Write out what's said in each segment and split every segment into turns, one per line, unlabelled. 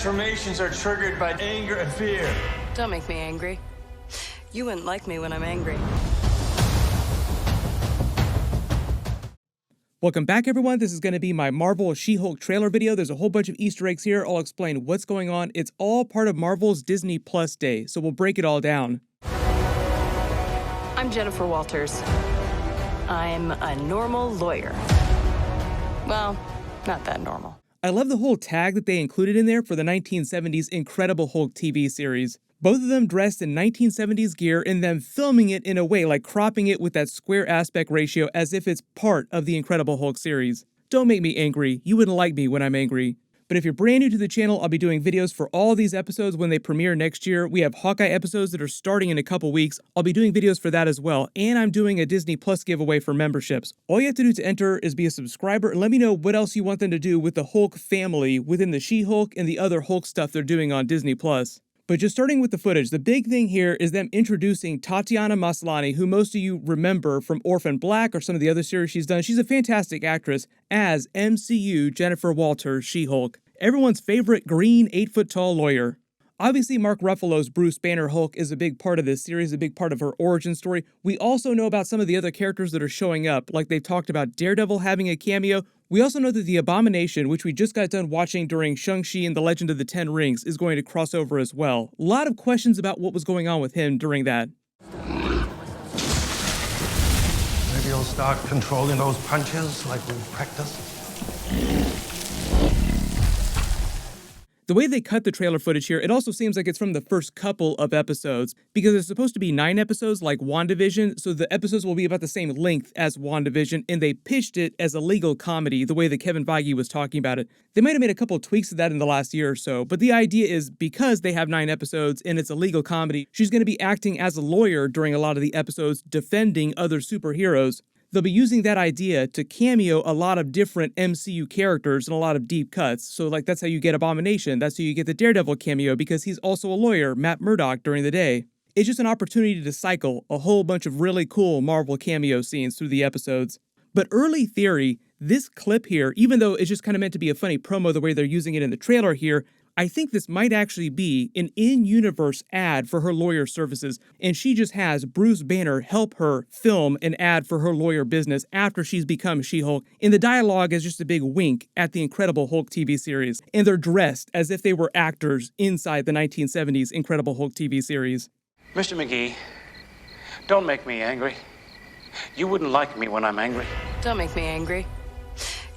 transformations are triggered by anger and fear.
Don't make me angry. You wouldn't like me when I'm angry.
Welcome back, everyone. This is going to be my Marvel She-Hulk trailer video. There's a whole bunch of Easter eggs here. I'll explain what's going on. It's all part of Marvel's Disney Plus Day, so we'll break it all down.
I'm Jennifer Walters. I'm a normal lawyer. Well, not that normal.
I love the whole tag that they included in there for the 1970s Incredible Hulk TV series. Both of them dressed in 1970s gear and them filming it in a way like cropping it with that square aspect ratio as if it's part of the Incredible Hulk series. Don't make me angry. You wouldn't like me when I'm angry. But if you're brand new to the channel, I'll be doing videos for all these episodes when they premiere next year. We have Hawkeye episodes that are starting in a couple weeks. I'll be doing videos for that as well. And I'm doing a Disney Plus giveaway for memberships. All you have to do to enter is be a subscriber and let me know what else you want them to do with the Hulk family within the She-Hulk and the other Hulk stuff they're doing on Disney Plus. But just starting with the footage, the big thing here is them introducing Tatiana Maslany, who most of you remember from Orphan Black or some of the other series she's done. She's a fantastic actress as MCU Jennifer Walters She-Hulk, everyone's favorite green 8-foot-tall lawyer. Obviously, Mark Ruffalo's Bruce Banner Hulk is a big part of this series, a big part of her origin story. We also know about some of the other characters that are showing up, like they've talked about Daredevil having a cameo. We also know that the Abomination, which we just got done watching during Shang-Chi and the Legend of the Ten Rings, is going to cross over as well. A lot of questions about what was going on with him during that.
Maybe you'll start controlling those punches like we practiced.
The way they cut the trailer footage here, it also seems like it's from the first couple of episodes, because it's supposed to be 9 episodes like WandaVision, so the episodes will be about the same length as WandaVision, and they pitched it as a legal comedy, the way that Kevin Feige was talking about it. They might have made a couple of tweaks to that in the last year or so, but the idea is because they have 9 episodes and it's a legal comedy, she's going to be acting as a lawyer during a lot of the episodes, defending other superheroes. They'll be using that idea to cameo a lot of different MCU characters and a lot of deep cuts. So like that's how you get Abomination. That's how you get the Daredevil cameo because he's also a lawyer, Matt Murdock, during the day. It's just an opportunity to cycle a whole bunch of really cool Marvel cameo scenes through the episodes. But early theory, this clip here, even though it's just kind of meant to be a funny promo the way they're using it in the trailer here, I think this might actually be an in-universe ad for her lawyer services, and she just has Bruce Banner help her film an ad for her lawyer business after she's become She-Hulk, and the dialogue is just a big wink at the Incredible Hulk TV series, and they're dressed as if they were actors inside the 1970s Incredible Hulk TV series.
Mr. McGee, don't make me angry. You wouldn't like me when I'm angry.
Don't make me angry.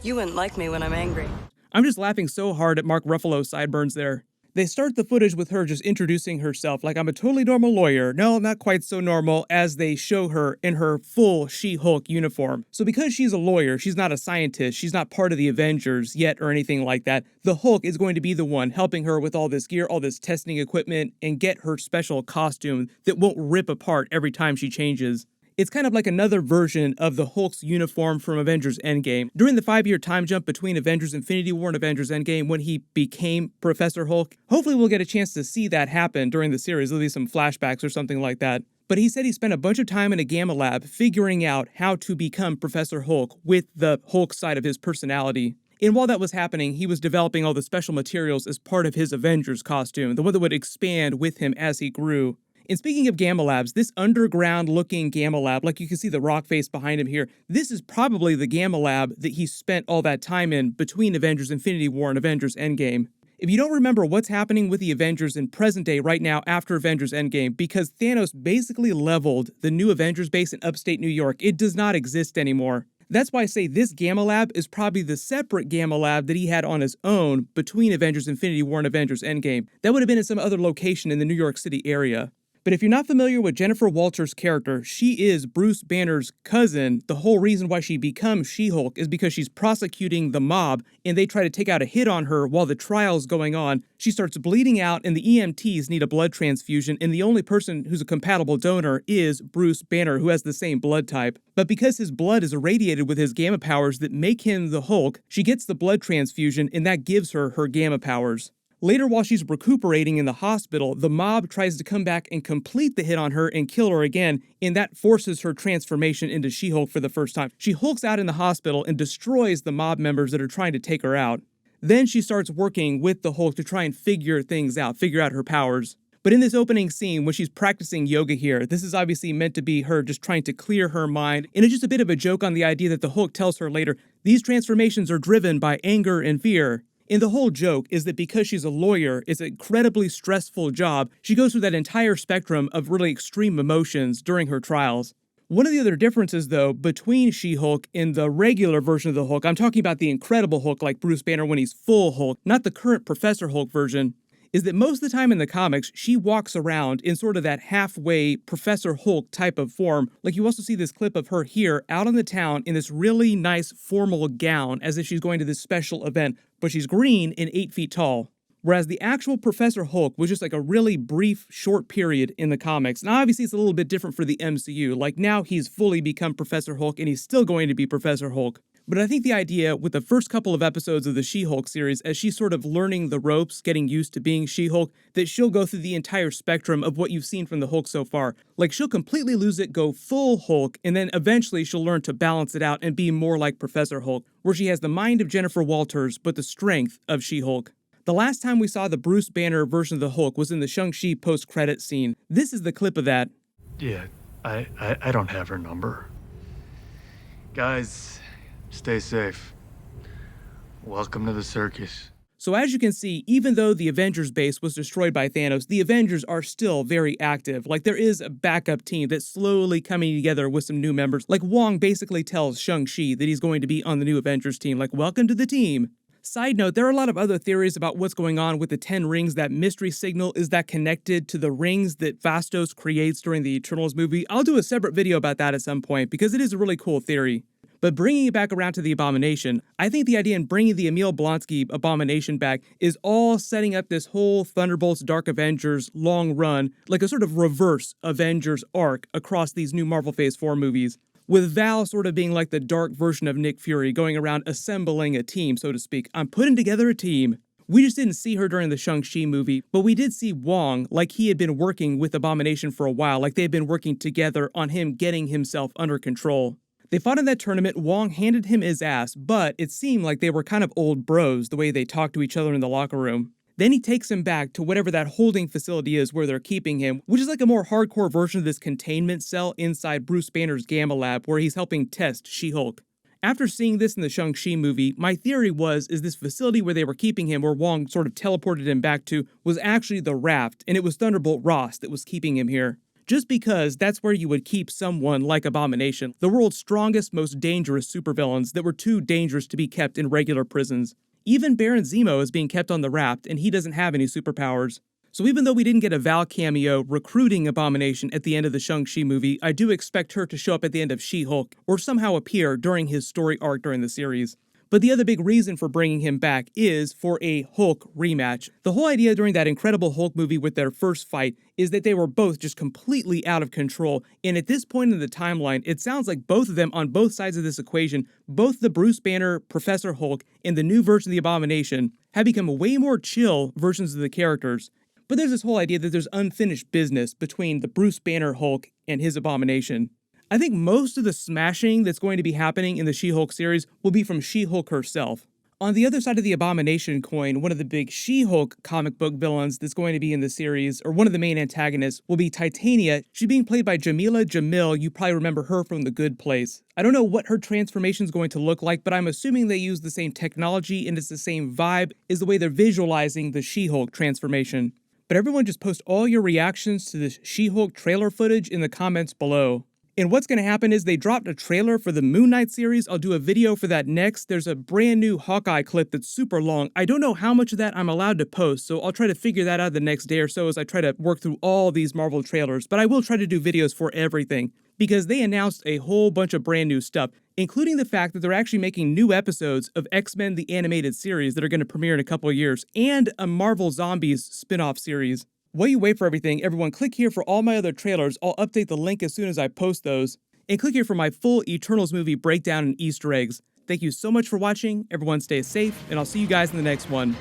You wouldn't like me when I'm angry.
I'm just laughing so hard at Mark Ruffalo's sideburns there. They start the footage with her just introducing herself like I'm a totally normal lawyer. No, not quite so normal, as they show her in her full She-Hulk uniform. So because she's a lawyer, she's not a scientist, she's not part of the Avengers yet or anything like that, the Hulk is going to be the one helping her with all this gear, all this testing equipment, and get her special costume that won't rip apart every time she changes. It's kind of like another version of the Hulk's uniform from Avengers Endgame. During the 5-year time jump between Avengers Infinity War and Avengers Endgame when he became Professor Hulk, hopefully we'll get a chance to see that happen during the series. There'll be some flashbacks or something like that. But he said he spent a bunch of time in a gamma lab figuring out how to become Professor Hulk with the Hulk side of his personality. And while that was happening, he was developing all the special materials as part of his Avengers costume, the one that would expand with him as he grew. And speaking of gamma labs, this underground-looking gamma lab, like you can see the rock face behind him here, this is probably the gamma lab that he spent all that time in between Avengers Infinity War and Avengers Endgame. If you don't remember what's happening with the Avengers in present day right now after Avengers Endgame, because Thanos basically leveled the new Avengers base in upstate New York, it does not exist anymore. That's why I say this gamma lab is probably the separate gamma lab that he had on his own between Avengers Infinity War and Avengers Endgame. That would have been in some other location in the New York City area. But if you're not familiar with Jennifer Walters' character, she is Bruce Banner's cousin. The whole reason why she becomes She-Hulk is because she's prosecuting the mob, and they try to take out a hit on her while the trial's going on. She starts bleeding out, and the EMTs need a blood transfusion, and the only person who's a compatible donor is Bruce Banner, who has the same blood type. But because his blood is irradiated with his gamma powers that make him the Hulk, she gets the blood transfusion, and that gives her her gamma powers. Later, while she's recuperating in the hospital, the mob tries to come back and complete the hit on her and kill her again, and that forces her transformation into She-Hulk for the first time. She hulks out in the hospital and destroys the mob members that are trying to take her out. Then she starts working with the Hulk to try and figure things out, figure out her powers. But in this opening scene, when she's practicing yoga here, this is obviously meant to be her just trying to clear her mind. And it's just a bit of a joke on the idea that the Hulk tells her later, these transformations are driven by anger and fear. And the whole joke is that because she's a lawyer, it's an incredibly stressful job, she goes through that entire spectrum of really extreme emotions during her trials. One of the other differences, though, between She-Hulk and the regular version of the Hulk, I'm talking about the Incredible Hulk like Bruce Banner when he's full Hulk, not the current Professor Hulk version, is that most of the time in the comics, she walks around in sort of that halfway Professor Hulk type of form. Like you also see this clip of her here out in the town in this really nice formal gown as if she's going to this special event, but she's green and 8 feet tall. Whereas the actual Professor Hulk was just like a really brief, short period in the comics. Now, obviously, it's a little bit different for the MCU. Like, now he's fully become Professor Hulk, and he's still going to be Professor Hulk. But I think the idea with the first couple of episodes of the She-Hulk series, as she's sort of learning the ropes, getting used to being She-Hulk, that she'll go through the entire spectrum of what you've seen from the Hulk so far. Like, she'll completely lose it, go full Hulk, and then eventually she'll learn to balance it out and be more like Professor Hulk, where she has the mind of Jennifer Walters, but the strength of She-Hulk. The last time we saw the Bruce Banner version of the Hulk was in the Shang-Chi post-credit scene. This is the clip of that.
Yeah, I don't have her number. Guys, stay safe. Welcome to the circus.
So as you can see, even though the Avengers base was destroyed by Thanos, the Avengers are still very active. Like, there is a backup team that's slowly coming together with some new members. Like, Wong basically tells Shang-Chi that he's going to be on the new Avengers team. Like, welcome to the team. Side note, there are a lot of other theories about what's going on with the 10 rings. That mystery signal, is that connected to the rings that Phastos creates during the Eternals movie? I'll do a separate video about that at some point because it is a really cool theory. But bringing it back around to the Abomination, I think the idea in bringing the Emil Blonsky Abomination back is all setting up this whole Thunderbolts Dark Avengers long run, like a sort of reverse Avengers arc across these new Marvel Phase 4 movies, with Val sort of being like the dark version of Nick Fury, going around assembling a team, so to speak. I'm putting together a team. We just didn't see her during the Shang-Chi movie, but we did see Wong, like he had been working with Abomination for a while, like they had been working together on him getting himself under control. They fought in that tournament, Wong handed him his ass, but it seemed like they were kind of old bros the way they talked to each other in the locker room. Then he takes him back to whatever that holding facility is where they're keeping him, which is like a more hardcore version of this containment cell inside Bruce Banner's Gamma Lab where he's helping test She-Hulk. After seeing this in the Shang-Chi movie, my theory is this facility where they were keeping him, where Wong sort of teleported him back to, was actually the Raft, and it was Thunderbolt Ross that was keeping him here. Just because that's where you would keep someone like Abomination, the world's strongest, most dangerous supervillains that were too dangerous to be kept in regular prisons. Even Baron Zemo is being kept on the Raft, and he doesn't have any superpowers. So even though we didn't get a Val cameo recruiting Abomination at the end of the Shang-Chi movie, I do expect her to show up at the end of She-Hulk, or somehow appear during his story arc during the series. But the other big reason for bringing him back is for a Hulk rematch. The whole idea during that Incredible Hulk movie with their first fight is that they were both just completely out of control, and at this point in the timeline, it sounds like both of them on both sides of this equation, both the Bruce Banner Professor Hulk and the new version of the Abomination, have become way more chill versions of the characters. But there's this whole idea that there's unfinished business between the Bruce Banner Hulk and his Abomination. I think most of the smashing that's going to be happening in the She-Hulk series will be from She-Hulk herself. On the other side of the Abomination coin, one of the big She-Hulk comic book villains that's going to be in the series, or one of the main antagonists, will be Titania. She's being played by Jamila Jamil. You probably remember her from The Good Place. I don't know what her transformation is going to look like, but I'm assuming they use the same technology and it's the same vibe as the way they're visualizing the She-Hulk transformation. But everyone just post all your reactions to this She-Hulk trailer footage in the comments below. And what's going to happen is they dropped a trailer for the Moon Knight series. I'll do a video for that next. There's a brand new Hawkeye clip that's super long. I don't know how much of that I'm allowed to post, so I'll try to figure that out the next day or so as I try to work through all these Marvel trailers. But I will try to do videos for everything, because they announced a whole bunch of brand new stuff, including the fact that they're actually making new episodes of X-Men the Animated Series that are going to premiere in a couple of years, and a Marvel Zombies spin-off series. While you wait for everything, everyone click here for all my other trailers. I'll update the link as soon as I post those. And click here for my full Eternals movie breakdown and Easter eggs. Thank you so much for watching. Everyone stay safe, and I'll see you guys in the next one.